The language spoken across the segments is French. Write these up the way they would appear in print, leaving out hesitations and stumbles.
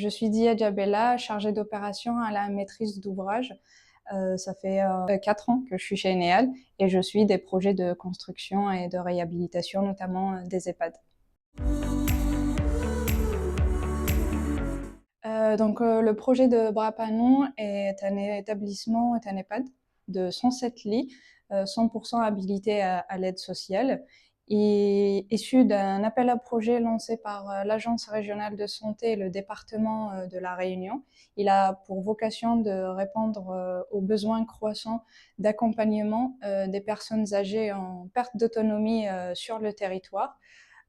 Je suis Dia Diabella, chargée d'opération à la maîtrise d'ouvrage. Ça fait 4 ans que je suis chez Eneal et je suis des projets de construction et de réhabilitation, notamment des EHPAD. Le projet de Brapanon est un établissement, est un EHPAD de 107 lits, 100% habilité à l'aide sociale, et issu d'un appel à projet lancé par l'Agence régionale de santé et le département de La Réunion. Il a pour vocation de répondre aux besoins croissants d'accompagnement des personnes âgées en perte d'autonomie sur le territoire.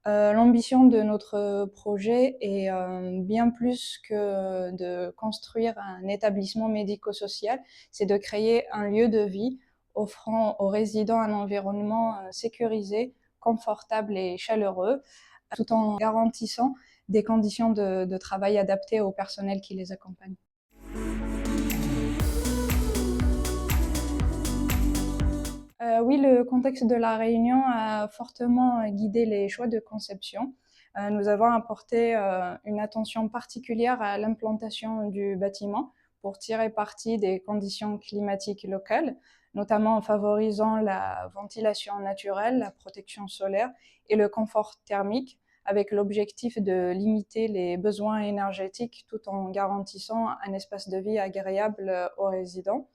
L'ambition de notre projet est bien plus que de construire un établissement médico-social, c'est de créer un lieu de vie offrant aux résidents un environnement sécurisé, confortable et chaleureux, tout en garantissant des conditions de travail adaptées au personnel qui les accompagne. Oui, le contexte de La Réunion a fortement guidé les choix de conception. Nous avons apporté une attention particulière à l'implantation du bâtiment pour tirer parti des conditions climatiques locales, notamment en favorisant la ventilation naturelle, la protection solaire et le confort thermique, avec l'objectif de limiter les besoins énergétiques tout en garantissant un espace de vie agréable aux résidents.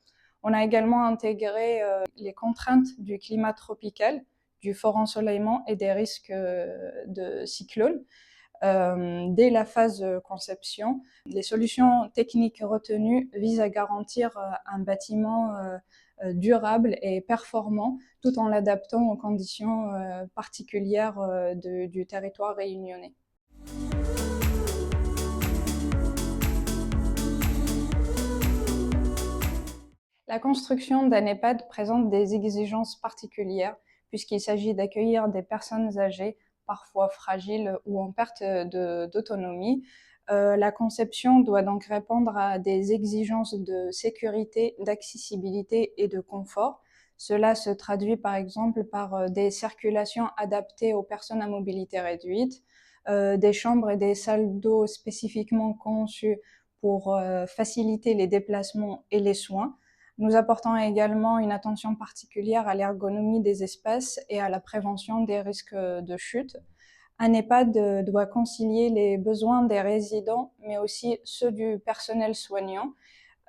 On a également intégré les contraintes du climat tropical, du fort ensoleillement et des risques de cyclones dès la phase de conception. Les solutions techniques retenues visent à garantir un bâtiment durable et performant tout en l'adaptant aux conditions particulières du territoire réunionnais. La construction d'un EHPAD présente des exigences particulières puisqu'il s'agit d'accueillir des personnes âgées, parfois fragiles ou en perte d'autonomie. La conception doit donc répondre à des exigences de sécurité, d'accessibilité et de confort. Cela se traduit par exemple par des circulations adaptées aux personnes à mobilité réduite, des chambres et des salles d'eau spécifiquement conçues pour faciliter les déplacements et les soins. Nous apportons également une attention particulière à l'ergonomie des espaces et à la prévention des risques de chute. Un EHPAD doit concilier les besoins des résidents, mais aussi ceux du personnel soignant.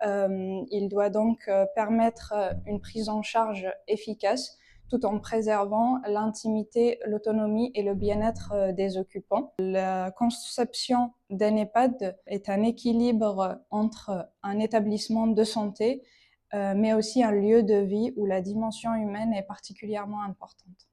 Il doit donc permettre une prise en charge efficace, tout en préservant l'intimité, l'autonomie et le bien-être des occupants. La conception d'un EHPAD est un équilibre entre un établissement de santé, mais aussi un lieu de vie où la dimension humaine est particulièrement importante.